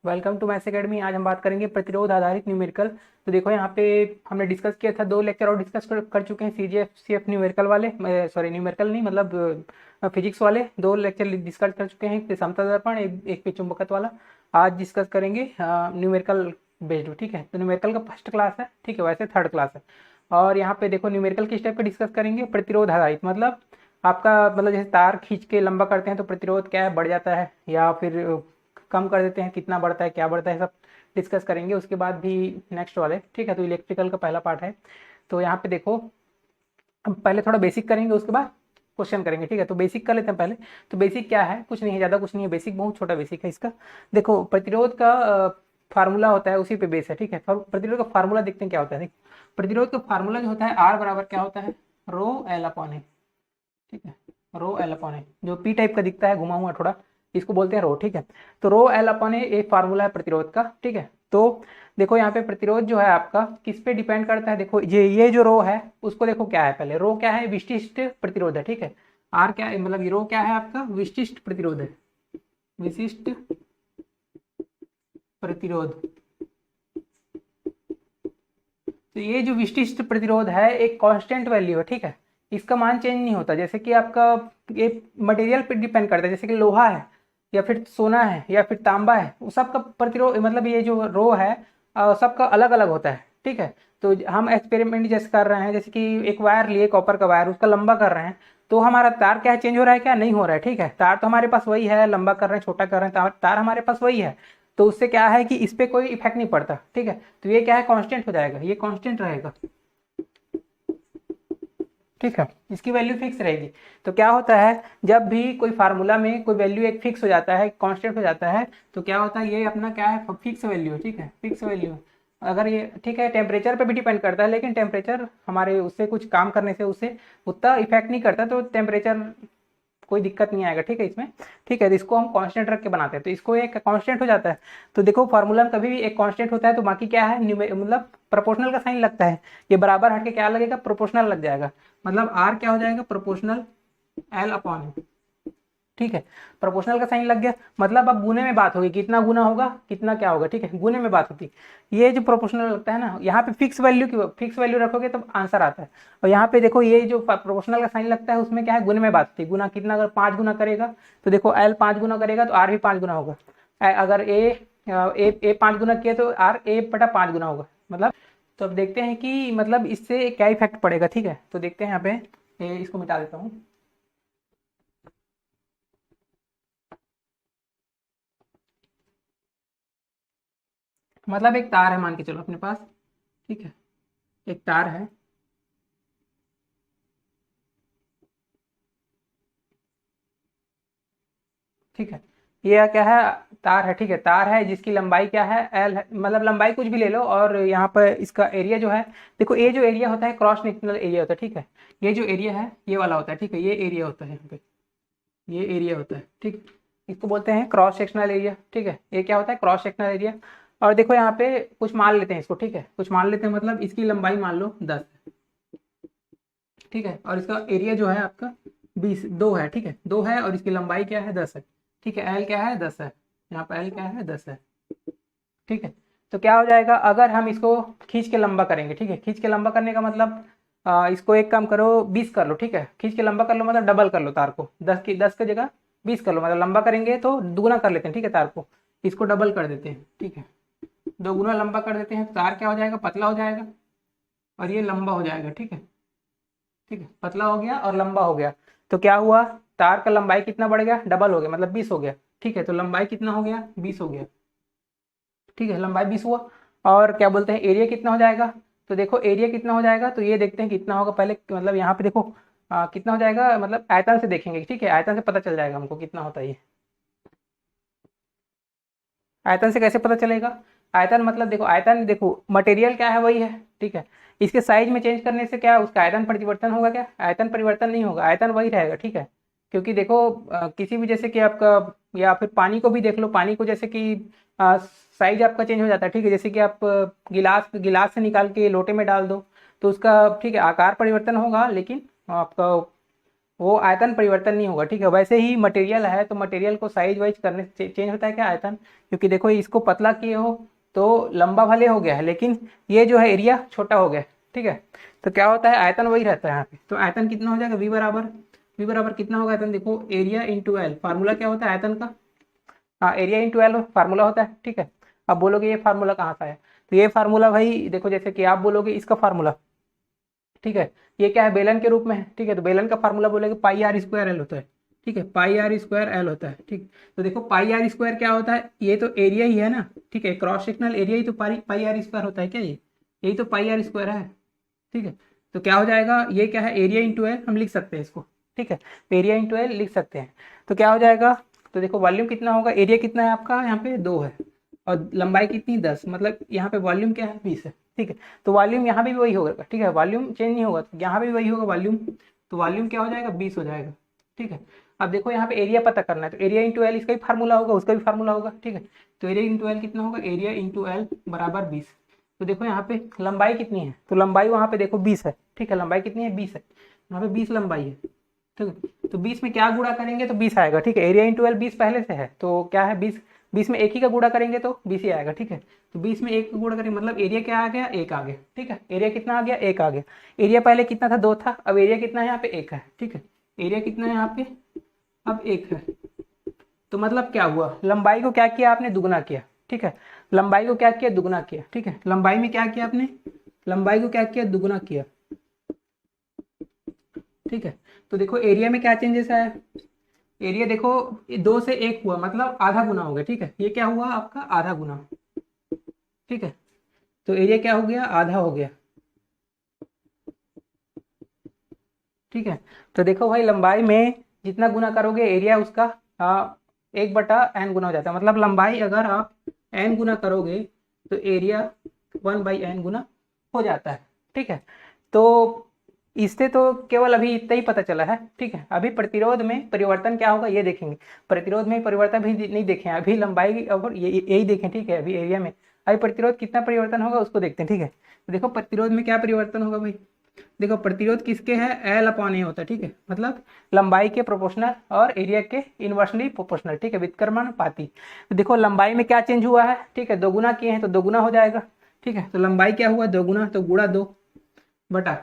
Welcome to maths academy. आज हम बात करेंगे प्रतिरोध आधारित न्यूमेरिकल। तो देखो यहाँ पे हमने डिस्कस किया था, 2 लेक्चर और डिस्कस कर चुके हैं सीजीएफ सीएफ न्यूमेरिकल वाले, सॉरी न्यूमेरिकल नहीं मतलब फिजिक्स वाले 2 लेक्चर डिस्कस कर चुके हैं। एक समता दर्पण, एक पे चुंबकत्व वाला। आज डिस्कस करेंगे न्यूमेरिकल बेस्ड। ठीक है, तो न्यूमेरिकल का फर्स्ट क्लास है, ठीक है, वैसे थर्ड क्लास है। और यहाँ पे देखो न्यूमेरिकल किस टाइप पे डिस्कस करेंगे, प्रतिरोध आधारित। मतलब आपका मतलब जैसे तार खींच के लंबा करते हैं तो प्रतिरोध क्या है, बढ़ जाता है या फिर कम कर देते हैं, कितना बढ़ता है क्या बढ़ता है, सब डिस्कस करेंगे उसके बाद भी नेक्स्ट वाले। ठीक है, तो इलेक्ट्रिकल का पहला पार्ट है। तो यहाँ पे देखो हम पहले थोड़ा बेसिक करेंगे, उसके बाद क्वेश्चन करेंगे। ठीक है, तो बेसिक कर लेते हैं पहले। तो बेसिक क्या है, कुछ नहीं है, ज़्यादा कुछ नहीं है, बेसिक बहुत छोटा बेसिक है इसका। देखो प्रतिरोध का फार्मूला होता है, उसी पे बेस है। ठीक है, प्रतिरोध का फार्मूला देखते हैं क्या होता है। देख, प्रतिरोध का फार्मूला जो होता है आर बराबर क्या होता है, रो एल अपॉन है। ठीक है, रो एल अपॉन ए, जो पी टाइप का दिखता है घुमा हुआ थोड़ा, इसको बोलते हैं रो। ठीक है, तो रो एल अपॉन ए एक फार्मूला है प्रतिरोध का। ठीक है, तो देखो यहाँ पे प्रतिरोध जो है आपका किस पे डिपेंड करता है। देखो ये जो रो है उसको देखो क्या है, पहले रो क्या है, विशिष्ट प्रतिरोध है। ठीक है, आर क्या है, मतलब ये रो क्या है आपका, विशिष्ट प्रतिरोध है, विशिष्ट प्रतिरोध। तो ये जो विशिष्ट प्रतिरोध है एक कांस्टेंट वैल्यू है। ठीक है, इसका मान चेंज नहीं होता। जैसे कि आपका ये मटेरियल पे डिपेंड करता है, जैसे कि लोहा है या फिर सोना है या फिर तांबा है, वो सबका प्रतिरोध मतलब ये जो रो है सबका अलग अलग होता है। ठीक है, तो हम एक्सपेरिमेंट जैसे कर रहे हैं, जैसे कि एक वायर लिए, कॉपर का वायर, उसका लंबा कर रहे हैं, तो हमारा तार क्या चेंज हो रहा है, क्या नहीं हो रहा है। ठीक है, तार तो हमारे पास वही है, लंबा कर रहे हैं छोटा कर रहे हैं, तार हमारे पास वही है, तो उससे क्या है कि इस पे कोई इफेक्ट नहीं पड़ता। ठीक है, तो ये क्या है, कांस्टेंट हो जाएगा, ये कांस्टेंट रहेगा। ठीक है, इसकी वैल्यू फिक्स रहेगी। तो क्या होता है, जब भी कोई फार्मूला में कोई वैल्यू एक फिक्स हो जाता है, कांस्टेंट हो जाता है, तो क्या होता है, ये अपना क्या है, फिक्स वैल्यू। ठीक है, फिक्स वैल्यू। अगर ये ठीक है, टेम्परेचर पे भी डिपेंड करता है, लेकिन टेम्परेचर हमारे उससे कुछ काम करने से उससे उतना इफेक्ट नहीं करता, तो टेम्परेचर कोई दिक्कत नहीं आएगा। ठीक है इसमें। ठीक है, तो इसको हम कांस्टेंट रख के बनाते हैं, तो इसको एक कांस्टेंट हो जाता है। तो देखो फार्मूला में कभी भी एक कांस्टेंट होता है तो बाकी क्या है, मतलब प्रोपोर्शनल का साइन लगता है, ये बराबर हट के क्या लगेगा, प्रोपोर्शनल लग जाएगा। मतलब आर क्या हो जाएगा, प्रोपोर्शनल एल अपॉन। ठीक है, प्रोपोर्शनल का साइन लग गया, मतलब अब गुने में बात होगी, कितना गुना होगा कितना क्या होगा। ठीक है, गुने में बात होती है। ये जो प्रोपोर्शनल लगता है ना, यहाँ पे फिक्स वैल्यू रखोगे तब आंसर आता है। और यहाँ पे देखो ये जो प्रोपोर्शनल का साइन लगता है उसमें क्या है, गुने में बात होती है। गुना कितना, अगर 5 गुना करेगा तो देखो एल 5 गुना करेगा तो आर भी 5 गुना होगा। अगर ए 5 गुना किया तो आर ए बटा 5 गुना होगा। मतलब तो अब देखते हैं कि मतलब इससे क्या इफेक्ट पड़ेगा। ठीक है, तो देखते हैं यहाँ पे, इसको मिटा देता हूँ। मतलब एक तार है, मान के चलो अपने पास। ठीक है, एक तार है। ठीक है, ये क्या है, तार है। ठीक है, तार है जिसकी लंबाई क्या है, एल है, मतलब लंबाई कुछ भी ले लो। और यहाँ पर इसका एरिया जो है, देखो ये जो एरिया होता है क्रॉस सेक्शनल एरिया होता है। ठीक है, ये जो एरिया है ये वाला होता है। ठीक है, ये एरिया होता है यहाँ पे, ये एरिया होता है। ठीक, इसको बोलते हैं क्रॉस सेक्शनल एरिया। ठीक है, ये क्या होता है, क्रॉस सेक्शनल एरिया। और देखो यहाँ पे कुछ मान लेते हैं इसको। ठीक है, कुछ मान लेते हैं, मतलब इसकी लंबाई मान लो 10। ठीक है, और इसका एरिया जो है आपका 2 है। ठीक है, 2 है और इसकी लंबाई क्या है, 10 है। ठीक है, एल क्या है, 10 है। यहाँ पर एल क्या है, 10 है। ठीक है, तो क्या हो जाएगा, अगर हम इसको खींच के लंबा करेंगे। ठीक है, खींच के लंबा करने का मतलब इसको एक काम करो, 20 कर लो। ठीक है, खींच के लंबा कर लो मतलब डबल कर लो तार को, 10 की जगह 20 कर लो, मतलब लंबा करेंगे तो दुगुना कर लेते हैं। ठीक है, तार को इसको डबल कर देते हैं। ठीक है, 2 गुना लंबा कर देते हैं, तार क्या हो जाएगा, पतला हो जाएगा और ये लंबा हो जाएगा। ठीक है, ठीक है, पतला हो गया और लंबा हो गया, तो क्या हुआ, तार का लंबाई कितना बढ़ गया, डबल हो गया, मतलब 20 हो गया। ठीक है, तो लंबाई कितना हो गया, 20 हो गया। ठीक है, लंबाई 20 हुआ। और क्या बोलते हैं, एरिया कितना हो जाएगा। तो देखो एरिया कितना हो जाएगा, तो ये देखते हैं कितना होगा पहले, मतलब यहाँ पे देखो कितना हो जाएगा, मतलब आयतन से देखेंगे। ठीक है, आयतन से पता चल जाएगा हमको कितना होता है ये। आयतन से कैसे पता चलेगा, आयतन मतलब देखो, आयतन देखो मटेरियल क्या है वही है। ठीक है, इसके साइज में चेंज करने से क्या उसका आयतन परिवर्तन होगा, क्या आयतन परिवर्तन नहीं होगा, आयतन वही रहेगा। ठीक है, क्योंकि देखो किसी भी जैसे कि आपका, या फिर पानी को भी देख लो, पानी को जैसे कि साइज आपका चेंज हो जाता है। ठीक है, जैसे कि आप गिलास गिलास से निकाल के लोटे में डाल दो तो उसका ठीक है आकार परिवर्तन होगा, लेकिन आपका वो आयतन परिवर्तन नहीं होगा, ठीक है। वैसे ही मटेरियल है तो मटेरियल को साइज वाइज करने से चेंज होता है क्या, आयतन। क्योंकि देखो इसको पतला किए हो तो लंबा भले हो गया है, लेकिन ये जो है एरिया छोटा हो गया, ठीक है। तो क्या होता है, आयतन वही रहता है यहाँ पे। तो आयतन कितना हो जाएगा, वी बराबर कितना होगा आयतन, देखो एरिया इंटू एल, फार्मूला क्या होता है आयतन का, हाँ एरिया इंटू एल फार्मूला होता है, ठीक है। अब बोलोगे ये फार्मूला कहाँ से आया, तो ये फार्मूला भाई देखो, जैसे कि आप बोलोगे इसका फार्मूला, ठीक है। ये क्या है, बेलन के रूप में है, ठीक है। तो बेलन का फार्मूला बोलेगे पाई आर स्क्वायर एल होता है, ठीक है। पाई आर स्क्वायर एल होता है, ठीक। तो देखो पाई आर स्क्वायर क्या होता है, ये तो एरिया ही है ना, ठीक है। क्रॉस सेक्शनल एरिया ही तो पाई आर स्क्वायर होता है क्या, ये यही तो पाई आर स्क्वायर है, ठीक है। तो क्या हो जाएगा, ये क्या है एरिया इंटू एल हम लिख सकते हैं इसको, ठीक है। तो एरिया इंटू एल लिख सकते हैं। तो क्या हो जाएगा, तो देखो वॉल्यूम कितना होगा, एरिया कितना है आपका यहाँ पे 2 है, और लंबाई कितनी 10, मतलब यहाँ पे वॉल्यूम क्या है 20 है, ठीक है। तो वॉल्यूम यहाँ पे भी वही होगा, ठीक है। वॉल्यूम चेंज नहीं होगा, तो यहाँ पे भी वही होगा वॉल्यूम। तो वॉल्यूम क्या हो जाएगा 20 हो जाएगा, ठीक है। अब देखो यहाँ पे एरिया पता करना है, तो एरिया इंटू एल इसका भी फार्मूला होगा, उसका भी फार्मूला होगा, ठीक है। तो एरिया इंटू एल कितना होगा, एरिया इंटू एल बराबर 20। तो देखो यहाँ पे लंबाई कितनी है, तो लंबाई वहाँ पे देखो 20 है, ठीक है। लंबाई कितनी है 20 है, यहाँ पे 20 लंबाई है, ठीक है। तो 20 में क्या गुणा करेंगे तो 20 आएगा, ठीक है। एरिया इंटू एल 20 पहले से है, तो क्या है 20, 20 में एक ही का गुणा करेंगे तो 20 ही आएगा, ठीक है। तो 20 में एक का गुणा करेंगे मतलब एरिया क्या आ गया, 1 आ गया, ठीक है। एरिया कितना आ गया, 1 आ गया। एरिया पहले कितना था, 2 था, अब एरिया कितना है यहाँ पे 1 है, ठीक है। एरिया कितना है यहाँ पे, अब 1 है। तो मतलब क्या हुआ, लंबाई को क्या किया आपने, दुगना किया, ठीक है। लंबाई को क्या किया, दुगना किया, ठीक है। लंबाई में क्या किया आपने, लंबाई को क्या किया, दुगना किया, ठीक है। तो देखो एरिया में क्या चेंजेस आया, एरिया देखो 2 से 1 हुआ, मतलब आधा गुना हो गया, ठीक है। ये क्या हुआ आपका आधा गुना, ठीक है। तो एरिया क्या हो गया, आधा हो गया, ठीक है। तो देखो भाई लंबाई में जितना गुना करोगे एरिया उसका 1/n गुना हो जाता है, मतलब लंबाई अगर आप n गुना करोगे तो एरिया 1/n गुना हो जाता है, ठीक है। तो इससे तो केवल अभी इतना ही पता चला है, ठीक है। अभी प्रतिरोध में परिवर्तन क्या होगा ये देखेंगे, प्रतिरोध में परिवर्तन भी नहीं देखें अभी, लंबाई और यही देखें, ठीक है। अभी एरिया में अभी प्रतिरोध कितना परिवर्तन होगा उसको देखते हैं, ठीक है। तो देखो प्रतिरोध में क्या परिवर्तन होगा भाई, देखो प्रतिरोध किसके है, एल अपॉन ए होता है, ठीक है। मतलब लंबाई के प्रोपोर्शनल और एरिया के इनवर्सली प्रोपोर्शनल, ठीक है, व्युत्क्रमानुपाती। तो देखो लंबाई में क्या चेंज हुआ है, ठीक है, 2 गुना किए हैं तो 2 गुना हो जाएगा, ठीक है। तो लंबाई क्या हुआ 2 गुना, तो गुणा 2 बटा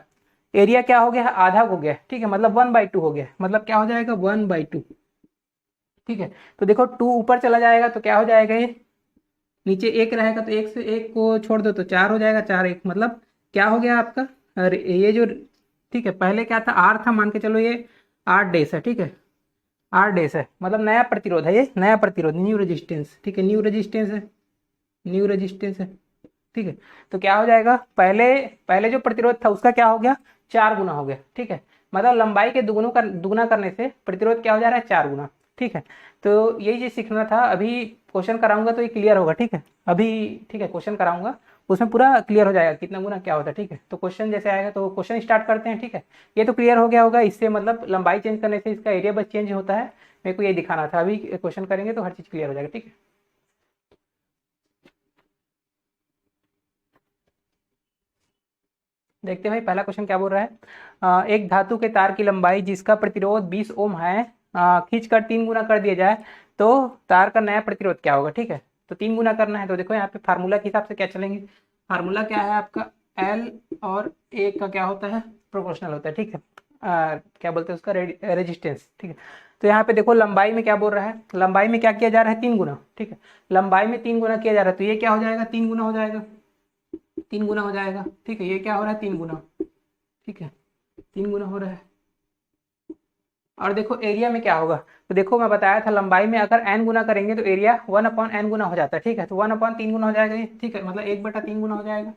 एरिया क्या हो गया, आधा हो गया, ठीक है। मतलब 1/2 हो गया, मतलब क्या हो जाएगा 1/2, ठीक है। तो देखो 2 ऊपर चला जाएगा तो क्या हो जाएगा, ये नीचे 1 रहेगा तो 1 से 1 को छोड़ दो तो 4 हो जाएगा, 4 1 मतलब क्या हो गया आपका, अरे ये जो, ठीक है, पहले क्या था आर था, मान के चलो ये आर डेस है, ठीक है। आर डेस है मतलब नया प्रतिरोध है, ये नया प्रतिरोध, न्यू रेजिस्टेंस, ठीक है। न्यू रेजिस्टेंस है, न्यू रेजिस्टेंस है, ठीक है। तो क्या हो जाएगा, पहले पहले जो प्रतिरोध था उसका क्या हो गया 4 गुना हो गया, ठीक है। मतलब लंबाई के दुगुना करने से प्रतिरोध क्या हो जा रहा है 4 गुना, ठीक है। तो यही चीज सीखना था, अभी क्वेश्चन कराऊंगा तो ये क्लियर होगा, ठीक है। अभी ठीक है क्वेश्चन कराऊंगा उसमें पूरा क्लियर हो जाएगा कितना गुना क्या होता है, ठीक है। तो क्वेश्चन जैसे आएगा तो क्वेश्चन स्टार्ट करते हैं, ठीक है। ये तो क्लियर हो गया होगा, इससे मतलब लंबाई चेंज करने से इसका एरिया बस चेंज होता है, मेरे को ये दिखाना था। अभी क्वेश्चन करेंगे तो हर चीज क्लियर हो जाएगा, ठीक है। देखते हैं भाई पहला क्वेश्चन क्या बोल रहा है, एक धातु के तार की लंबाई जिसका प्रतिरोध 20 ओम है, खींच कर 3 गुना कर दिया जाए तो तार का नया प्रतिरोध क्या होगा, ठीक है। तो 3 गुना करना है तो देखो यहाँ पे फार्मूला के हिसाब से क्या चलेंगे, फार्मूला क्या है आपका, एल और ए का क्या होता है, प्रोपोर्शनल होता है, ठीक है। क्या बोलते हैं उसका, रेजिस्टेंस, ठीक है। तो यहाँ पे देखो लंबाई में क्या बोल रहा है, लंबाई में क्या किया जा रहा है 3 गुना, ठीक है। लंबाई में 3 गुना किया जा रहा है तो ये क्या हो जाएगा 3 गुना हो जाएगा, 3 गुना हो जाएगा, ठीक है। ये क्या हो रहा है 3 गुना, ठीक है, 3 गुना हो रहा है। और देखो एरिया में क्या होगा, तो देखो मैं बताया था लंबाई में अगर n गुना करेंगे तो एरिया 1/n गुना हो जाता है, ठीक है। तो 1/3 गुना हो जाएगा ये, ठीक है। मतलब 1/3 गुना हो जाएगा,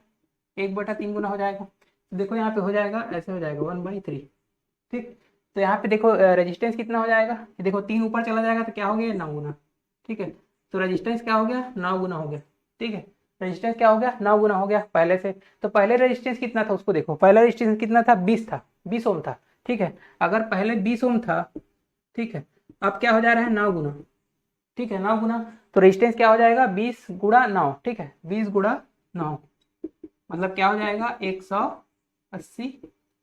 1/3 गुना हो जाएगा। तो देखो यहाँ पे हो जाएगा, ऐसे हो जाएगा 1/3, ठीक। तो यहाँ पे देखो रेजिस्टेंस कितना हो जाएगा, ये देखो 3 ऊपर चला जाएगा तो क्या हो गया 9 गुना, ठीक है। तो रेजिस्टेंस क्या हो गया 9 गुना हो गया, ठीक है। रेजिस्टेंस क्या हो गया 9 गुना हो गया पहले से। तो पहले रेजिस्टेंस कितना था उसको देखो, पहला रेजिस्टेंस कितना था 20 था, 20 ओम था, ठीक है। अगर पहले 20 ओम था, ठीक है, अब क्या हो जा रहा है 9 गुना, ठीक है, 9 गुना। तो रेजिस्टेंस क्या हो जाएगा 20 गुणा 9, ठीक है, 20 गुणा 9 मतलब क्या हो जाएगा 180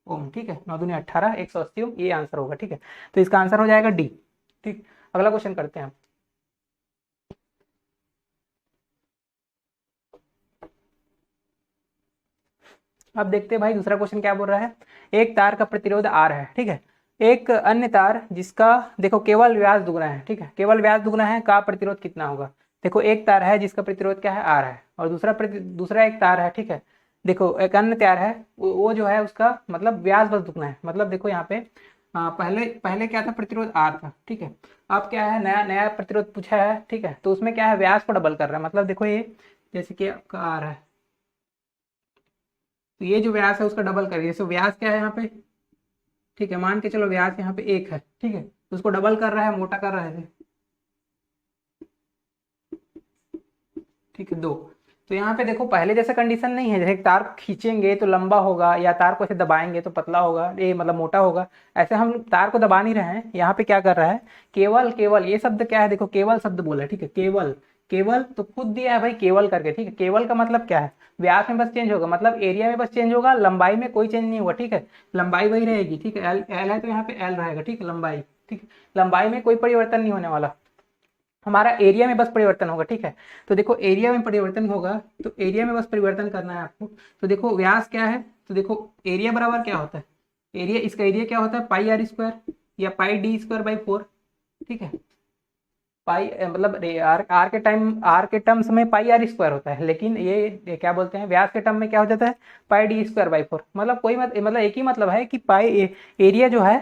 ओम। ठीक है, 9 दूनी 18, 180 ओम, ये आंसर होगा। ठीक है, तो इसका आंसर हो जाएगा डी। ठीक, अगला क्वेश्चन करते हैं। अब देखते हैं भाई दूसरा क्वेश्चन क्या बोल रहा है। एक तार का प्रतिरोध आर है, ठीक है, एक अन्य तार जिसका देखो केवल व्यास दुगना है, ठीक है, केवल व्यास दुगना है, का प्रतिरोध कितना होगा। देखो एक तार है जिसका प्रतिरोध क्या है, आर है, और दूसरा एक तार है, ठीक है, देखो एक अन्य तार है, वो जो है उसका मतलब व्यास बस दुगना है। मतलब देखो यहाँ पे पहले पहले क्या था, प्रतिरोध आर था, ठीक है, अब क्या है, नया नया प्रतिरोध पूछा है, ठीक है, तो उसमें क्या है, व्यास को डबल कर रहा है। मतलब देखो ये जैसे कि आपका आर है, तो ये जो व्यास है उसका डबल करिए। जैसे व्यास क्या है यहाँ पे, ठीक है, मान के चलो व्यास यहाँ पे 1 है, ठीक है, तो उसको डबल कर रहा है, मोटा कर रहा है, ठीक है, 2। तो यहाँ पे देखो पहले जैसा कंडीशन नहीं है, जैसे तार को खींचेंगे तो लंबा होगा, या तार को ऐसे दबाएंगे तो पतला होगा, ये मतलब मोटा होगा। ऐसे हम तार को दबा नहीं रहे हैं, यहाँ पे क्या कर रहा है, केवल केवल ये शब्द क्या है, देखो केवल शब्द बोला है, ठीक है, केवल केवल तो खुद दिया है भाई केवल करके, ठीक है, केवल का मतलब क्या है, व्यास में बस चेंज होगा, मतलब एरिया में बस चेंज होगा, लंबाई में कोई चेंज नहीं होगा, ठीक है, लंबाई वही रहेगी, ठीक है, एल एल है तो यहाँ पे एल रहेगा, ठीक है, लंबाई, ठीक है, लंबाई में कोई परिवर्तन नहीं होने वाला, हमारा एरिया में बस परिवर्तन होगा, ठीक है। तो देखो एरिया में परिवर्तन होगा, तो एरिया में बस परिवर्तन करना है आपको। तो देखो व्यास क्या है, तो देखो एरिया बराबर क्या होता है, एरिया, इसका एरिया क्या होता है, पाई आर स्क्वायर या पाई डी स्क्वायर बाई 4, ठीक है, पाई मतलब आर के टर्म्स में पाई आर स्क्वायर होता है, लेकिन ये क्या बोलते हैं, व्यास के टर्म में क्या हो जाता है, पाई डी स्क्वायर बाई 4। मतलब कोई मतलब एक ही मतलब है कि पाई एरिया जो है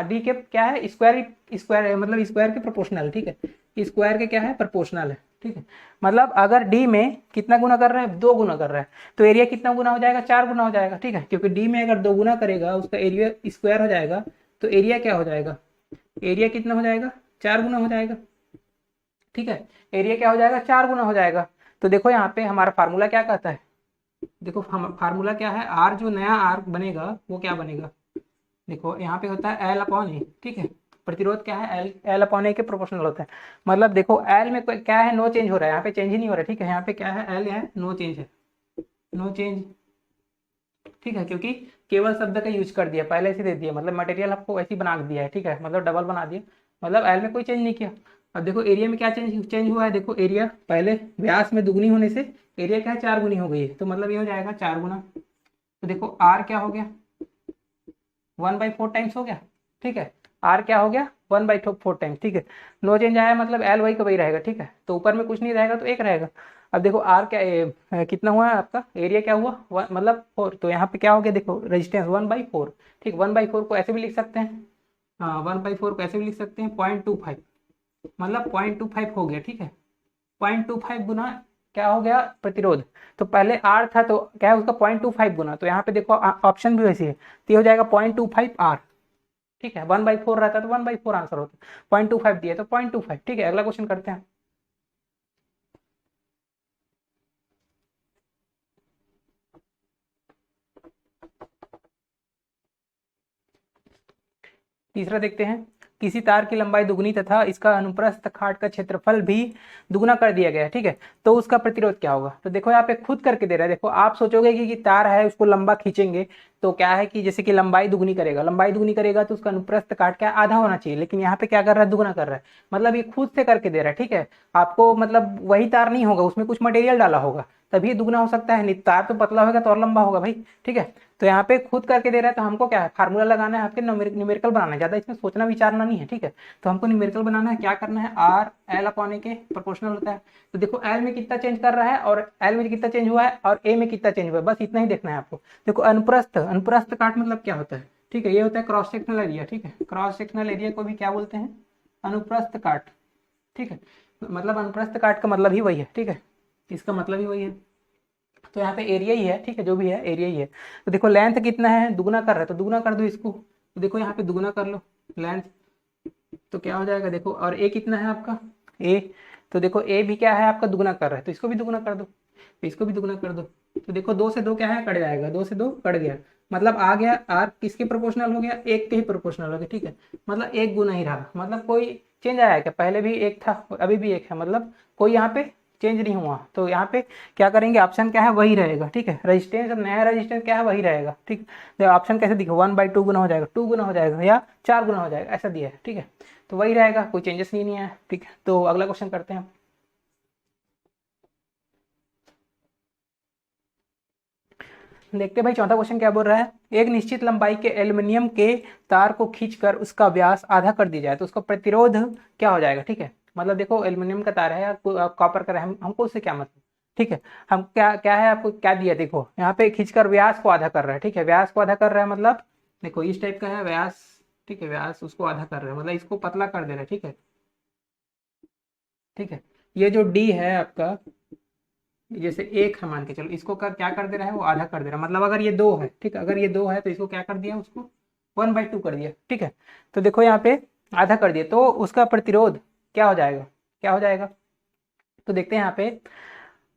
डी के क्या है, स्क्वायर मतलब स्क्वायर के प्रोपोर्शनल, ठीक है, स्क्वायर के क्या है, प्रोपोर्शनल है, ठीक है। मतलब अगर डी में कितना गुना कर रहा है, 2 गुना कर रहा है, तो एरिया कितना गुना हो जाएगा, 4 गुना हो जाएगा, ठीक है, क्योंकि डी में अगर 2 गुना करेगा उसका एरिया स्क्वायर हो जाएगा, तो एरिया क्या हो जाएगा, एरिया कितना हो जाएगा, 4 गुना हो जाएगा, ठीक है, एरिया क्या हो जाएगा, 4 गुना हो जाएगा। तो देखो यहाँ पे हमारा फार्मूला क्या कहता है, देखो हम फार्मूला क्या है, आर जो नया आर बनेगा वो क्या बनेगा, देखो यहाँ पे होता है एल अपॉन ए, ठीक है, प्रतिरोध क्या है, एल एल अपॉन ए के प्रोपोर्शनल होता है। मतलब देखो एल में क्या है, नो चेंज हो रहा है, यहाँ पे चेंज ही नहीं हो रहा है, ठीक है, यहाँ पे क्या है, एल है, नो चेंज है, नो चेंज, ठीक है, क्योंकि केवल शब्द का यूज कर दिया, पहले से दे दिया, मतलब मटेरियल आपको ऐसे ही बना दिया है, ठीक है, मतलब डबल बना दिया, मतलब एल में कोई चेंज नहीं किया। अब देखो एरिया में क्या चेंज चेंज हुआ है, देखो एरिया पहले व्यास में दुगनी होने से एरिया क्या है, 4 गुनी हो गई है, तो मतलब ये हो जाएगा 4 गुना। तो देखो आर क्या हो गया, 1/4 टाइम्स हो गया, ठीक है, आर क्या हो गया, 1/4 टाइम्स, ठीक है, नो चेंज आया, मतलब एल वही का वही रहेगा, ठीक है, तो ऊपर में कुछ नहीं रहेगा तो 1 रहेगा। अब देखो आर क्या कितना हुआ है आपका, एरिया क्या हुआ, मतलब 4, तो यहाँ पे क्या हो गया, देखो रेजिस्टेंस 1/4, ठीक, 1/4 को ऐसे भी लिख सकते हैं, हाँ 1/4 को ऐसे भी लिख सकते हैं 0.25, मतलब 0.25 हो गया, ठीक है, 0.25 गुना क्या हो गया, प्रतिरोध। तो पहले आर था तो क्या है उसका 0.25 गुना, तो यहाँ पे देखो ऑप्शन भी वैसी है, तो ये हो जाएगा 0.25 आर, ठीक है, 1/4 रहता तो 1/4 आंसर होता, 0.25 दिया तो 0.25, ठीक है, अगला क्वेश्चन करते हैं। तीसरा देखते हैं, किसी तार की लंबाई दुगनी तथा इसका अनुप्रस्थ काट का क्षेत्रफल भी दुगना कर दिया गया है, ठीक है, तो उसका प्रतिरोध क्या होगा। तो देखो यहाँ पे खुद करके दे रहा है, देखो आप सोचोगे कि तार है उसको लंबा खींचेंगे तो क्या है कि जैसे कि लंबाई दुगनी करेगा, लंबाई दुगनी करेगा तो उसका अनुप्रस्थ काट क्या आधा होना चाहिए, लेकिन यहाँ पे क्या कर रहा है, दुगना कर रहा है, मतलब ये खुद से करके दे रहा है, ठीक है, आपको मतलब वही तार नहीं होगा, उसमें कुछ मटेरियल डाला होगा तभी दुगना हो सकता है, नहीं तार तो पतला होगा तो और लंबा होगा भाई, ठीक है। तो यहाँ पे खुद करके दे रहा है, तो हमको क्या है, फार्मूला लगाना है, आपके न्यूमेरिकल बनाना है, ज्यादा इसमें सोचना विचारना नहीं है, ठीक है, तो हमको न्यूमेरिकल बनाना है, क्या करना है, आर एल अपॉन ए के प्रोपोर्शनल होता है। तो देखो एल में कितना चेंज कर रहा है और एल में कितना चेंज हुआ है और ए में कितना चेंज हुआ है, बस इतना ही देखना है आपको। देखो अनुप्रस्थ, अनुप्रस्थ काट मतलब क्या होता है, ठीक है, ये होता है क्रॉस सेक्शनल एरिया, ठीक है, क्रॉस सेक्शनल एरिया को भी क्या बोलते हैं, अनुप्रस्थ काट, ठीक है, मतलब अनुप्रस्थ काट का मतलब ही वही है, ठीक है, इसका मतलब ही वही है। तो यहाँ पे एरिया ही है, ठीक है, जो भी है एरिया ही है। तो देखो लेंथ कितना है, दुगना कर रहा है तो दुगना कर दो इसको, तो देखो यहाँ पे दुगना कर लो लेंथ, तो क्या हो जाएगा, देखो और ए कितना है आपका, ए, तो देखो ए भी क्या है आपका, दुगना कर रहा है, तो इसको भी दुगना कर दो, तो इसको भी दुगना कर दो, तो देखो 2 से 2 क्या है, कट जाएगा, 2 से 2 कट गया, मतलब आ गया आर किसके प्रोपोर्शनल हो गया, 1 के ही प्रोपोर्शनल हो गया, ठीक है, मतलब 1 गुना ही रहा, मतलब कोई चेंज आया क्या, पहले भी 1 था अभी भी 1 है, मतलब कोई यहाँ पे चेंज नहीं हुआ, तो यहाँ पे क्या करेंगे, ऑप्शन क्या है वही रहेगा, ठीक है। रेजिस्टेंस, नया रेजिस्टेंस क्या है वही रहेगा, ठीक। तो ऑप्शन कैसे दिखा, 1/2 गुना हो जाएगा, 2 गुना हो जाएगा या 4 गुना हो जाएगा, ऐसा दिया है, ठीक है। तो वही रहेगा, कोई चेंजेस नहीं है, ठीक है। तो अगला क्वेश्चन करते हैं। देखते हैं भाई चौथा क्वेश्चन क्या बोल रहा है। एक निश्चित लंबाई के एल्युमिनियम के तार को खींचकर उसका व्यास आधा कर दी जाए तो उसका प्रतिरोध क्या हो जाएगा, ठीक है। मतलब देखो एल्युमिनियम का तार है या कॉपर का है, हमको उससे क्या मतलब, ठीक है। हम क्या क्या है, आपको क्या दिया, देखो यहाँ पे खींचकर व्यास को आधा कर रहा है, ठीक है। व्यास को आधा कर रहा है मतलब देखो इस टाइप का है व्यास, ठीक है। व्यास उसको आधा कर रहा है मतलब इसको पतला कर दे रहा है, ठीक है, ठीक है। ये जो डी है आपका, जैसे एक है मान के चलो, इसको क्या कर दे रहा है, वो आधा कर दे रहा है। मतलब अगर ये दो है, ठीक है, अगर ये दो है तो इसको क्या कर दिया, उसको 1/2 कर दिया, ठीक है। तो देखो यहाँ पे आधा कर दिया तो उसका प्रतिरोध क्या हो जाएगा, क्या हो जाएगा। तो देखते हैं यहाँ पे,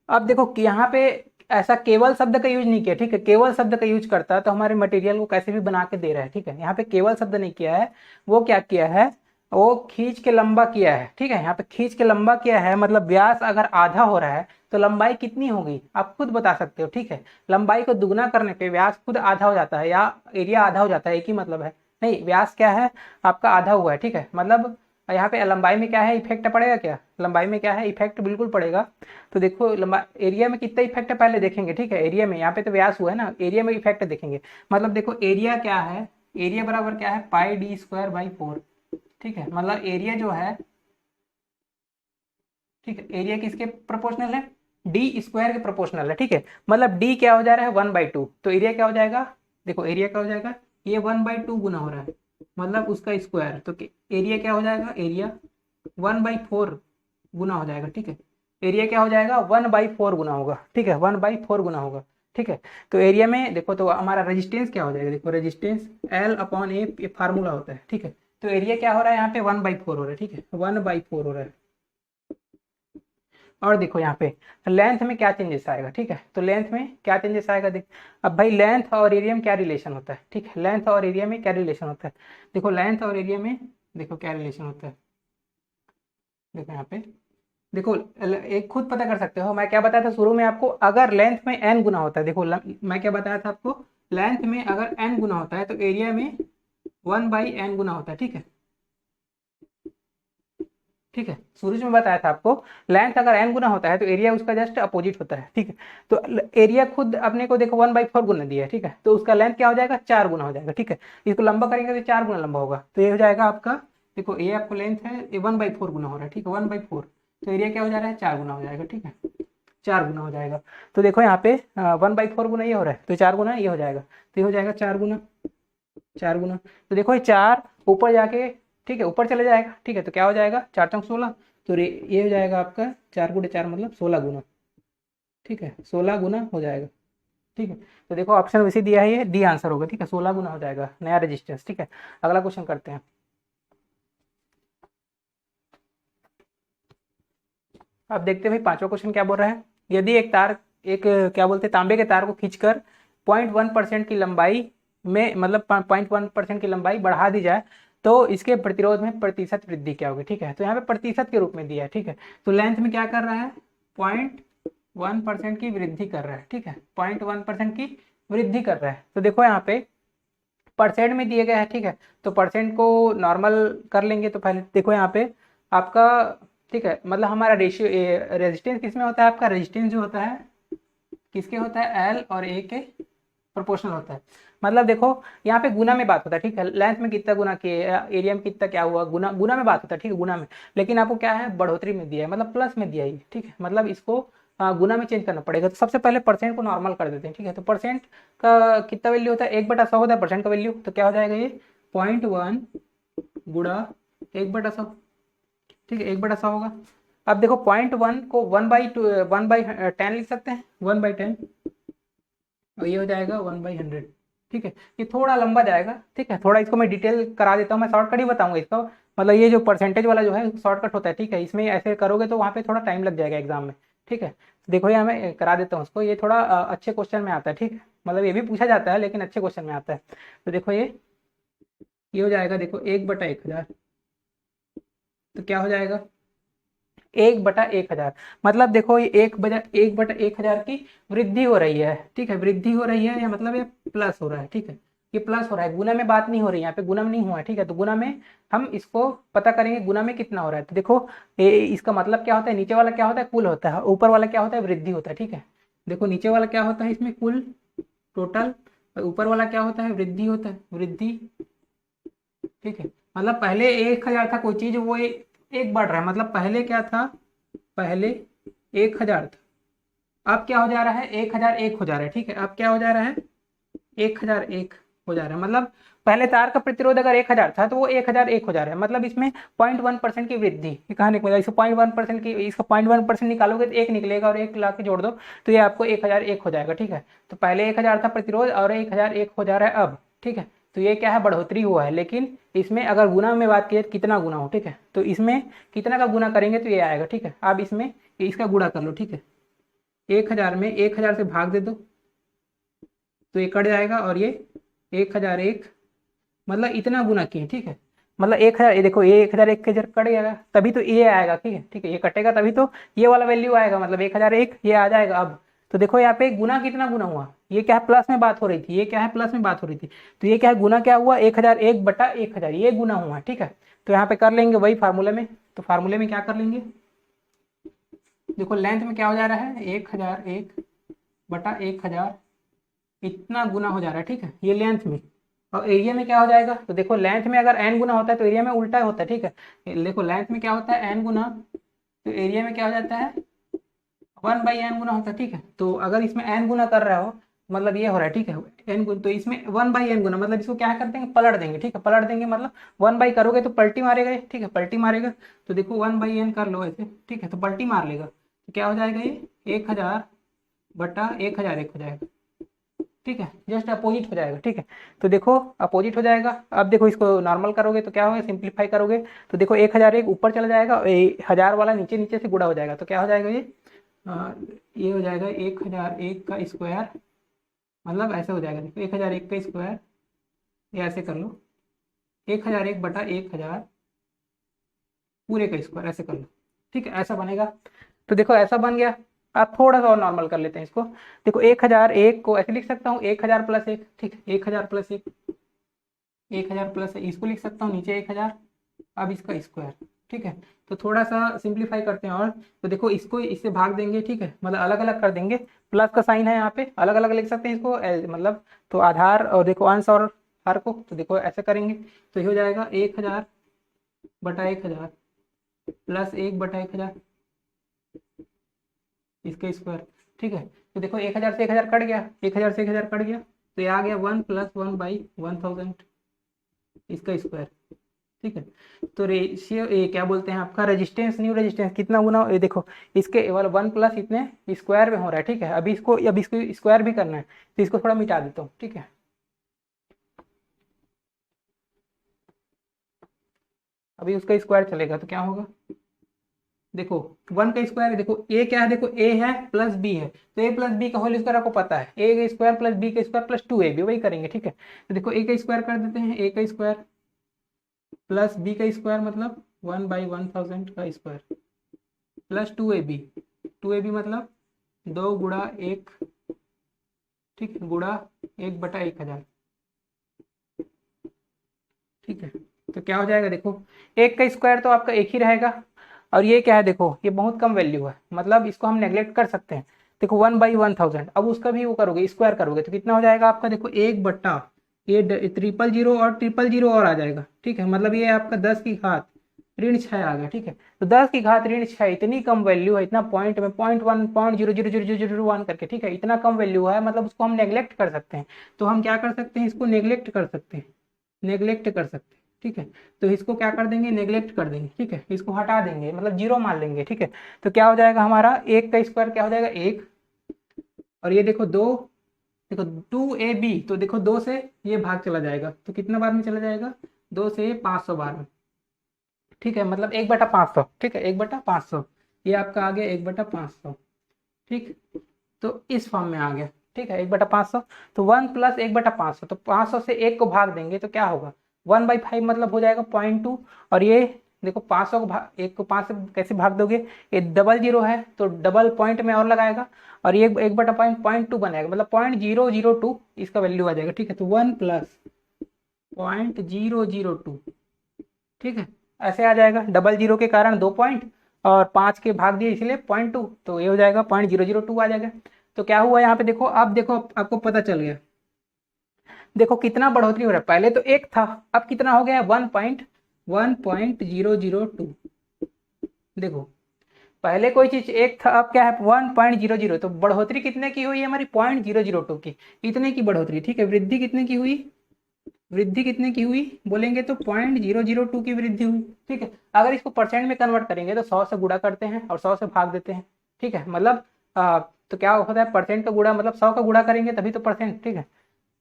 अब देखो कि यहाँ पे ऐसा केवल शब्द का यूज नहीं किया, ठीक है। केवल शब्द का यूज करता तो हमारे मटेरियल को कैसे भी बना के दे रहा है, ठीक है। यहाँ पे केवल शब्द नहीं किया है, वो क्या किया है, वो खींच के लंबा किया है, ठीक है। यहाँ पे खींच के लंबा किया है, मतलब व्यास अगर आधा हो रहा है तो लंबाई कितनी होगी आप खुद बता सकते हो, ठीक है। लंबाई को दुगना करने पे व्यास खुद आधा हो जाता है या एरिया आधा हो जाता है, एक ही मतलब है। नहीं, व्यास क्या है आपका आधा हुआ है, ठीक है। मतलब यहाँ पे लंबाई में क्या है, इफेक्ट पड़ेगा क्या, लंबाई में क्या है, इफेक्ट बिल्कुल पड़ेगा। तो देखो लंबा एरिया में कितना इफेक्ट है पहले देखेंगे, ठीक है। एरिया में यहाँ पे तो व्यास हुआ है ना, एरिया में इफेक्ट देखेंगे। मतलब देखो एरिया क्या है, एरिया बराबर क्या है, πd²/4, ठीक है। मतलब एरिया जो है, ठीक है, एरिया किसके प्रोपोर्शनल है, डी स्क्वायर के प्रोपोर्शनल है, ठीक है। मतलब डी क्या हो जा रहा है 1/2, तो एरिया क्या हो जाएगा, देखो एरिया क्या हो जाएगा, ये 1/2 गुना हो रहा है, मतलब उसका स्क्वायर, तो एरिया क्या हो जाएगा, एरिया 1/4 गुना हो जाएगा, ठीक है। एरिया क्या हो जाएगा 1/4 गुना होगा, ठीक है, 1/4 गुना होगा, ठीक है। तो एरिया में देखो तो हमारा रेजिस्टेंस क्या हो जाएगा, देखो रेजिस्टेंस L/A फार्मूला होता है, ठीक है। तो एरिया क्या हो रहा है यहाँ पे 1/4 हो रहा है, ठीक है, 1/4 हो रहा है। और देखो यहाँ पे लेंथ में क्या चेंजेस आएगा, ठीक है। तो लेंथ में क्या चेंजेस आएगा, देख अब भाई लेंथ और एरिया में क्या रिलेशन होता है, ठीक है। लेंथ और एरिया में क्या रिलेशन होता है, देखो लेंथ और एरिया में देखो क्या रिलेशन होता है। देखो यहाँ पे देखो एक खुद पता कर सकते हो, मैं क्या बताया था शुरू में आपको, अगर लेंथ में n गुना होता है, देखो मैं क्या बताया था आपको, लेंथ में अगर n गुना होता है तो एरिया में 1/n गुना होता है, ठीक है, ठीक है। शुरू में बताया था आपको, लेंथ अगर n गुना होता है तो एरिया उसका जस्ट अपोजिट होता है, ठीक है। तो एरिया खुद अपने को देखो 1/4 गुना दिया है, ठीक है। तो उसका लेंथ क्या हो जाएगा, 4 गुना हो जाएगा, ठीक है। इसको लंबा करेंगे तो 4 गुना लंबा होगा, तो ये हो जाएगा आपका, देखो ये आपको लेंथ है, ये 1/4 गुना हो रहा है, ठीक है, 1/4। तो एरिया क्या हो जा रहा है, 4 गुना हो जाएगा, ठीक है, 4 गुना हो जाएगा। तो देखो यहाँ पे 1/4 गुना ये हो रहा है, तो 4 गुना ये हो जाएगा, तो ये हो जाएगा 4 गुना, 4 गुना। तो देखो ये 4 ऊपर जाके, ठीक है, ऊपर चले जाएगा, ठीक है। तो क्या हो जाएगा, 4×4 = 16, तो ये हो जाएगा आपका 4×4 मतलब 16 गुना, ठीक है, 16 गुना हो जाएगा, ठीक है। तो देखो ऑप्शन वैसे दिया है, ये डी आंसर होगा, ठीक है, 16 गुना हो जाएगा नया रेजिस्टेंस, ठीक है। अगला क्वेश्चन करते हैं। अब देखते हैं भाई पांचवा क्वेश्चन क्या बोल रहा है। यदि एक तार, एक क्या बोलते हैं, तांबे के तार को खींचकर 0.1% की लंबाई में, मतलब 0.1% की लंबाई बढ़ा दी जाए तो इसके प्रतिरोध में प्रतिशत वृद्धि क्या होगी, ठीक है। तो यहाँ पे प्रतिशत के रूप में दिया है, ठीक है। तो लेंथ में क्या कर रहा है, 0.1% की वृद्धि कर रहा है, ठीक है, 0.1% की वृद्धि कर रहा है। तो देखो यहाँ पे परसेंट में दिए गए हैं, ठीक है। तो परसेंट को नॉर्मल कर लेंगे, तो पहले देखो यहाँ पे आपका, ठीक है, मतलब हमारा रेशियो रेजिस्टेंस किस में होता है, आपका रेजिस्टेंस जो होता है किसके होता है, एल और ए के प्रोपोर्शनल होता है। मतलब देखो यहाँ पे गुना में बात होता है, ठीक है, लेंथ में कितना गुना किए, एरिया में कितना क्या हुआ, गुना गुना में बात होता है, ठीक है, गुना में। लेकिन आपको क्या है, बढ़ोतरी में दिया है, मतलब प्लस में दिया है, ठीक है। मतलब इसको गुना में चेंज करना पड़ेगा। तो सबसे पहले परसेंट को नॉर्मल कर देते हैं, ठीक है। तो परसेंट का कितना वैल्यू होता है, 1/100 होता है परसेंट का वैल्यू। तो क्या हो जाएगा ये 0.1 गुणा 1/100, ठीक है, 1/100 होगा। अब देखो 0.1 को 1/10 लिख सकते हैं, 1/10, और ये हो जाएगा 1/100, ठीक है। ये थोड़ा लंबा जाएगा, ठीक है, थोड़ा इसको मैं डिटेल करा देता हूँ, मैं शॉर्टकट ही बताऊंगा इसका। मतलब ये जो परसेंटेज वाला जो है शॉर्टकट होता है, ठीक है। इसमें ऐसे करोगे तो वहाँ पे थोड़ा टाइम लग जाएगा एग्जाम में, ठीक है। देखो ये मैं करा देता हूँ उसको, ये थोड़ा अच्छे क्वेश्चन में आता है, ठीक है। मतलब ये भी पूछा जाता है लेकिन अच्छे क्वेश्चन में आता है। तो देखो ये हो जाएगा, देखो 1/1000, तो क्या हो जाएगा, 1/1000। मतलब देखो ये 1/1000 की वृद्धि हो रही है, ठीक है, वृद्धि हो रही है, या मतलब ये प्लस हो रहा है, ठीक है, ये प्लस हो रहा है, गुना में बात नहीं हो रही है, यहाँ पे गुना में नहीं हुआ है, ठीक है। तो गुना में हम इसको पता करेंगे गुना में कितना हो रहा है। तो देखो इसका मतलब क्या होता है, नीचे वाला क्या होता है, कुल होता है, ऊपर वाला क्या होता है, वृद्धि होता है, ठीक है। देखो नीचे वाला क्या होता है, इसमें कुल टोटल, और ऊपर वाला क्या होता है, वृद्धि होता है, वृद्धि, ठीक है। मतलब पहले 1000 था कोई चीज, वो एक बढ़ रहा है, मतलब पहले क्या था, पहले 1000 था, अब क्या हो जा रहा है, 1001 हो जा रहा है, ठीक है। अब क्या हो जा रहा है, 1001 हो जा रहा है। मतलब पहले तार का प्रतिरोध अगर 1000 था तो वो 1001 हो जा रहा है, मतलब इसमें 0.1% की वृद्धि। ये कहाँ निकलेगा, इसको 0.1% की, इसका 0.1% निकालोगे तो एक निकलेगा, और एक ला के जोड़ दो तो ये आपको 1001 हो जाएगा, ठीक है। तो पहले 1000 था प्रतिरोध और 1001 हो जा रहा है अब, ठीक है। तो ये क्या है, बढ़ोतरी हुआ है। लेकिन इसमें अगर गुना में बात की तो कितना गुना हो, ठीक है। तो इसमें कितना का गुना करेंगे तो ये आएगा, ठीक है। अब इसमें इसका गुणा कर लो, ठीक है। 1000 में 1000 से भाग दे दो तो ये कट जाएगा, और ये 1001, मतलब इतना गुना किए, ठीक है। मतलब 1000, ये देखो ये 1001 के जब कट गया तभी तो ये आएगा, ठीक है, ठीक है, ये कटेगा तभी तो ये वाला वैल्यू आएगा, मतलब 1001 ये आ जाएगा अब। तो देखो यहाँ पे गुना कितना गुना हुआ, ये क्या है, प्लस में बात हो रही थी, ये क्या है, प्लस में बात हो रही थी, तो ये क्या है, गुना क्या हुआ, 1001/1000, ये गुना हुआ, ठीक है। तो यहाँ पे कर लेंगे वही फार्मूले में, तो फार्मूले में क्या कर लेंगे, देखो लेंथ में क्या हो जा रहा है, 1001/1000 इतना गुना हो जा रहा है, ठीक है, ये लेंथ में। और एरिया में क्या हो जाएगा, तो देखो लेंथ में अगर n गुना होता है तो एरिया में उल्टा होता है, ठीक है। देखो लेंथ में क्या होता है, n गुना, तो एरिया में क्या हो जाता है, 1/n गुना होता है, ठीक है। तो अगर इसमें n गुना कर रहा हो मतलब ये हो रहा है, ठीक है, n गुना, तो इसमें 1/n गुना, मतलब इसको क्या कर देंगे, पलट देंगे, ठीक है, पलट देंगे, मतलब 1 करोगे तो पलटी मारेगा ये, ठीक है, पलटी मारेगा। तो देखो 1/n कर लो ऐसे, ठीक है, तो पलटी मार लेगा, तो क्या हो जाएगा, ये 1000/1001 हो जाएगा, ठीक है, जस्ट अपोजिट हो जाएगा, ठीक है। तो देखो अपोजिट हो जाएगा। अब देखो इसको नॉर्मल करोगे तो क्या होगा, सिंप्लीफाई करोगे तो देखो 1001 ऊपर चला जाएगा, 1000 वाला नीचे नीचे से गुणा हो जाएगा, तो क्या हो जाएगा ये हो जाएगा 1001 का स्क्वायर, मतलब ऐसे हो जाएगा, देखो 1001 का स्क्वायर, ये ऐसे कर लो, 1001/1000 पूरे का स्क्वायर, ऐसे कर लो, ठीक है, ऐसा बनेगा। तो देखो ऐसा बन गया। आप थोड़ा सा और नॉर्मल कर लेते हैं इसको, देखो 1001 को ऐसे लिख सकता हूँ, 1000+1, ठीक है, 1000+1, 1000+1, इसको लिख सकता हूँ नीचे 1000, अब इसका स्क्वायर, ठीक है। तो थोड़ा सा सिंप्लीफाई करते हैं, और तो देखो इसको इससे भाग देंगे, ठीक है, मतलब अलग अलग कर देंगे, प्लस का साइन है यहाँ पे, अलग अलग लिख सकते हैं इसको मतलब, तो आधार और देखो अंश और हर को, तो देखो ऐसे करेंगे तो ये हो जाएगा 1000/1000 प्लस 1/1000 इसका स्क्वायर, ठीक है। तो देखो 1000 से 1000 कट गया, 1000 से 1000 कट गया, तो ये आ गया 1 + 1/1000 इसका स्क्वायर, ठीक है। तो रेशियो ये क्या बोलते हैं आपका, रेजिस्टेंस, न्यू रेजिस्टेंस कितना गुना, ये देखो इसके वाला 1 प्लस इतने स्क्वायर में हो रहा है, ठीक है। अभी इसको स्क्वायर भी करना है, तो इसको थोड़ा मिटा देता हूँ, ठीक है। अभी उसका स्क्वायर चलेगा तो क्या होगा, देखो 1 का स्क्वायर है, देखो ए क्या है, देखो ए है प्लस बी है, तो ए प्लस बी का होल स्क्वायर आपको पता है, ए का स्क्वायर प्लस बी का स्क्वायर प्लस 2ab, वही करेंगे, ठीक है। तो देखो ए का स्क्वायर कर देते हैं, ए का स्क्वायर प्लस बी का स्क्वायर मतलब 1/1000 का स्क्वायर प्लस 2ab, 2ab मतलब 2 × 1, ठीक है, गुणा 1/1000, ठीक है। तो क्या हो जाएगा, देखो एक का स्क्वायर तो आपका एक ही रहेगा, और ये क्या है, देखो ये बहुत कम वैल्यू है, मतलब इसको हम नेग्लेक्ट कर सकते हैं। देखो 1/1000, अब उसका भी वो करोगे, स्क्वायर करोगे तो कितना हो जाएगा आपका, देखो 1 ये 000 और 000 और आ जाएगा, ठीक है, मतलब ये आपका 10 की घात ऋण 6 आ गया, ठीक है। तो 10 की घात ऋण 6 इतनी कम वैल्यू है, इतना पॉइंट में 0.1 0.00001 करके, ठीक है, इतना कम वैल्यू है, मतलब उसको हम नेग्लेक्ट कर सकते हैं। तो हम क्या कर सकते हैं, इसको नेग्लेक्ट कर सकते हैं, नेग्लेक्ट कर सकते हैं, ठीक है। तो इसको क्या कर देंगे, नेग्लेक्ट कर देंगे, ठीक है, इसको हटा देंगे, मतलब जीरो मान लेंगे, ठीक है। तो क्या हो जाएगा हमारा, एक का स्क्वायर क्या हो जाएगा, एक, और ये देखो 2, देखो 2ab, तो देखो 2 से ये भाग चला जाएगा, तो कितना बार में चला जाएगा, 2 से 500 बार में, ठीक है, मतलब 1/500, ठीक है, 1/500, ये आपका आ गया 1/500, ठीक। तो इस फॉर्म में आ गया, ठीक है, 1/500। तो 1 + 1/500, तो 500 से 1 को भाग देंगे तो क्या होगा, 1/5 मतलब हो जाएगा 0.2, और ये देखो 500 को भाग, एक को 5 से कैसे भाग दोगे, ये डबल जीरो है तो डबल पॉइंट में और लगाएगा, और ये 1/पॉइंट 2 बनाएगा, मतलब 0.002 इसका वैल्यू आ जाएगा। ठीक है, तो 1 प्लस 0.002, ठीक है, ऐसे आ जाएगा। डबल जीरो के कारण 2 पॉइंट और 5 के भाग दिए इसलिए 0.2, तो ये हो जाएगा 0.002 आ जाएगा। तो क्या हुआ यहाँ पे देखो, अब देखो आपको पता चल गया, देखो कितना बढ़ोतरी हो रहा है। पहले तो एक था, अब कितना हो गया, 1.002। देखो पहले कोई चीज एक था, अब क्या है 1.00, तो बढ़ोतरी कितने की हुई है हमारी, 0.002 की, इतने की बढ़ोतरी। ठीक है, वृद्धि कितने की हुई, वृद्धि कितने की हुई बोलेंगे तो 0.002 की वृद्धि हुई। ठीक है, अगर इसको परसेंट में कन्वर्ट करेंगे तो 100 से गुणा करते हैं और 100 से भाग देते हैं। ठीक है, मतलब तो क्या होता है, परसेंट का गुणा मतलब 100 का गुणा करेंगे तभी तो परसेंट। ठीक है,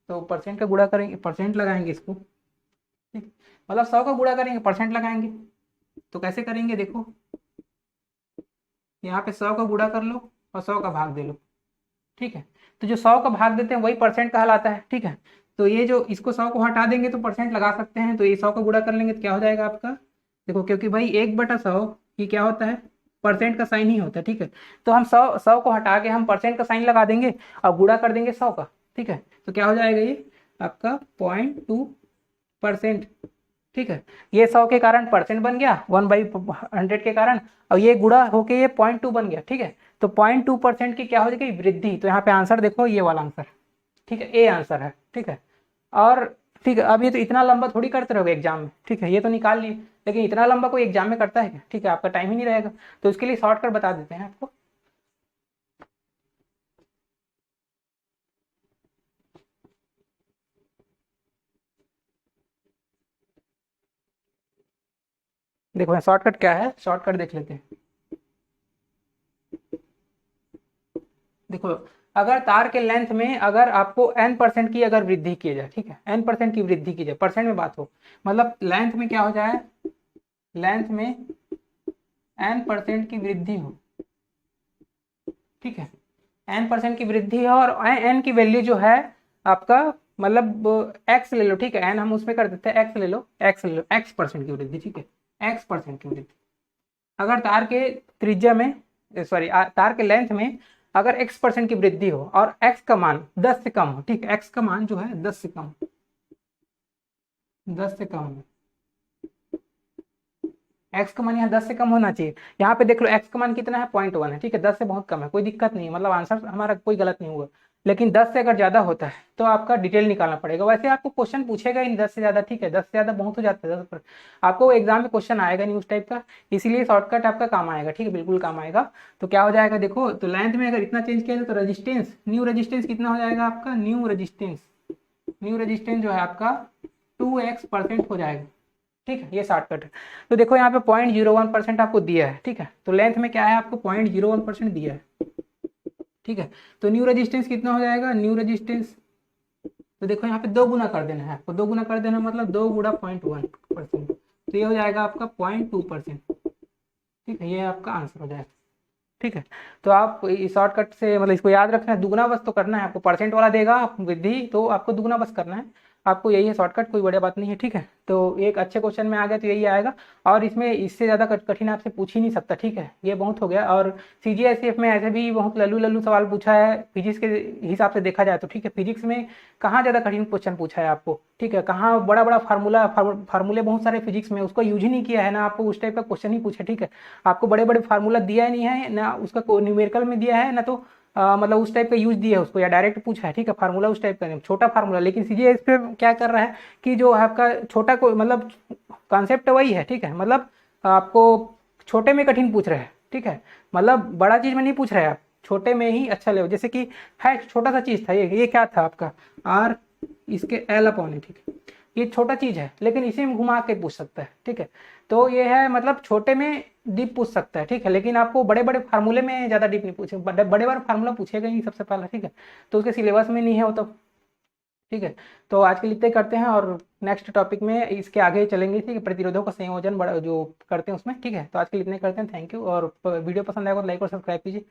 तो परसेंट का गुणा करेंगे, परसेंट लगाएंगे इसको, ठीक, मतलब 100 का गुणा करेंगे परसेंट लगाएंगे। तो कैसे करेंगे, देखो यहाँ पे 100 का गुणा कर लो और 100 का भाग दे लो। ठीक है, तो जो 100 का भाग देते हैं वही परसेंट कहलाता है। ठीक है, तो ये जो इसको 100 को हटा देंगे तो परसेंट लगा सकते हैं, तो ये 100 का गुणा कर लेंगे तो क्या हो जाएगा आपका, देखो क्योंकि भाई 1/100 ये क्या होता है, परसेंट का साइन ही होता है। ठीक है, तो हम 100 को हटा के हम परसेंट का साइन लगा देंगे और गुणा कर देंगे 100 का। ठीक है, तो क्या हो जाएगा ये आपका 0.2%। ठीक है, ये 100 के कारण परसेंट बन गया 1/100 के कारण, और ये गुणा होके ये 0.2 बन गया। ठीक है, तो 0.2% की क्या हो जाएगी, वृद्धि। तो यहाँ पे आंसर देखो ये वाला आंसर, ठीक है, ए आंसर है। ठीक है, और ठीक है, अब ये तो इतना लंबा थोड़ी करते रहोगे एग्जाम में। ठीक है, ये तो निकाल लिए, लेकिन इतना लंबा कोई एग्जाम में करता है क्या। ठीक है, आपका टाइम ही नहीं रहेगा, तो इसके लिए शॉर्टकट बता देते हैं आपको। देखो शॉर्टकट क्या है, शॉर्टकट देख लेते हैं। देखो अगर तार के लेंथ में अगर आपको n% की अगर वृद्धि की जाए, ठीक है, n% की वृद्धि की जाए, परसेंट में बात हो, मतलब लेंथ में क्या हो जाए, लेंथ में n% की वृद्धि हो। ठीक है, n% की वृद्धि है और n की वैल्यू जो है आपका मतलब x ले लो। ठीक है, n हम उसमें कर देते हैं, x ले लो, x ले लो, x% की वृद्धि। ठीक है, x% की वृद्धि। अगर तार के त्रिज्या में, सॉरी तार के लेंथ में अगर x% की वृद्धि हो और x का मान 10 से कम हो, ठीक है, x का मान जो है 10 से कम, 10 से कम हो, x का मान यहाँ 10 से कम होना चाहिए। यहाँ पे देख लो x का मान कितना है, 0.1 है। ठीक है, 10 से बहुत कम है, कोई दिक्कत नहीं है, मतलब आंसर हमारा कोई गलत नहीं हुआ। लेकिन 10 से अगर ज्यादा होता है तो आपका डिटेल निकालना पड़ेगा। वैसे आपको क्वेश्चन पूछेगा ही नहीं 10 से ज्यादा। ठीक है, 10 से ज्यादा बहुत हो जाता है, 10 पर आपको एग्जाम में क्वेश्चन आएगा नहीं उस टाइप का, इसीलिए शॉर्टकट आपका काम आएगा। ठीक है, बिल्कुल काम आएगा। तो क्या हो जाएगा, देखो तो लेंथ में अगर इतना चेंज किया जाए तो रेजिस्टेंस, न्यू रेजिस्टेंस कितना हो जाएगा आपका, न्यू रेजिस्टेंस, न्यू रेजिस्टेंस जो है आपका 2x% हो जाएगा। ठीक है, ये शॉर्टकट है। तो देखो यहाँ पे 0.01% आपको दिया है। ठीक है, तो लेंथ में क्या है आपको 0.01% दिया है। ठीक है, तो न्यू रेजिस्टेंस कितना हो जाएगा, न्यू रेजिस्टेंस, तो देखो यहाँ पे 2 गुना कर देना है आपको, 2 गुना कर देना मतलब 2 गुणा 0.1%, तो ये हो जाएगा आपका 0.2%। ठीक है, ये आपका आंसर हो जाएगा। ठीक है, तो आप इस शॉर्टकट से मतलब इसको याद रखना है, दुगना बस तो करना है आपको, परसेंट वाला देगा वृद्धि तो आपको दुगना बस करना है आपको, यही है शॉर्टकट, कोई बड़ी बात नहीं है। ठीक है, तो एक अच्छे क्वेश्चन में आ गया तो यही आएगा, और इसमें इससे ज़्यादा कठिन आपसे पूछ ही नहीं सकता। ठीक है, ये बहुत हो गया। और CGSF में ऐसे भी बहुत लल्लू लल्लू सवाल पूछा है फिजिक्स के हिसाब से देखा जाए तो। ठीक है, फिजिक्स में कहाँ ज़्यादा कठिन क्वेश्चन पूछा है आपको, ठीक है, कहाँ बड़ा बड़ा फार्मूले बहुत सारे फिजिक्स में, उसको यूज ही नहीं किया है ना, आपको उस टाइप का क्वेश्चन ही पूछा। ठीक है, आपको बड़े बड़े फार्मूला दिया ही नहीं है ना, उसका न्यूमेरिकल में दिया है ना, तो मतलब उस टाइप का यूज दिया है उसको, या डायरेक्ट पूछा है। ठीक है, फार्मूला उस टाइप का नहीं, छोटा फार्मूला। लेकिन CGS पे क्या कर रहा है कि जो आपका छोटा को मतलब कॉन्सेप्ट वही है। ठीक है, मतलब आपको छोटे में कठिन पूछ रहे हैं। ठीक है, मतलब बड़ा चीज में नहीं पूछ रहे हैं आप, छोटे में ही अच्छा ले, जैसे कि है छोटा सा चीज था, ये क्या था आपका R इसके L/A। ठीक है, ये छोटा चीज है लेकिन इसी में घुमा के पूछ सकता है। ठीक है, तो ये है मतलब छोटे में डीप पूछ सकता है। ठीक है, लेकिन आपको बड़े बड़े फार्मूले में ज़्यादा डीप नहीं पूछे, बड़े बड़े फार्मूला पूछेगा ही सबसे पहला। ठीक है, तो उसके सिलेबस में नहीं है वो तो। ठीक है, तो आज के लिए इतने करते हैं और नेक्स्ट टॉपिक में इसके आगे चलेंगे। ठीक है, प्रतिरोधों का संयोजन बड़ा जो करते हैं उसमें। ठीक है, तो आज के लिए इतने करते हैं, थैंक यू। और वीडियो पसंद आएगा तो लाइक और सब्सक्राइब कीजिए।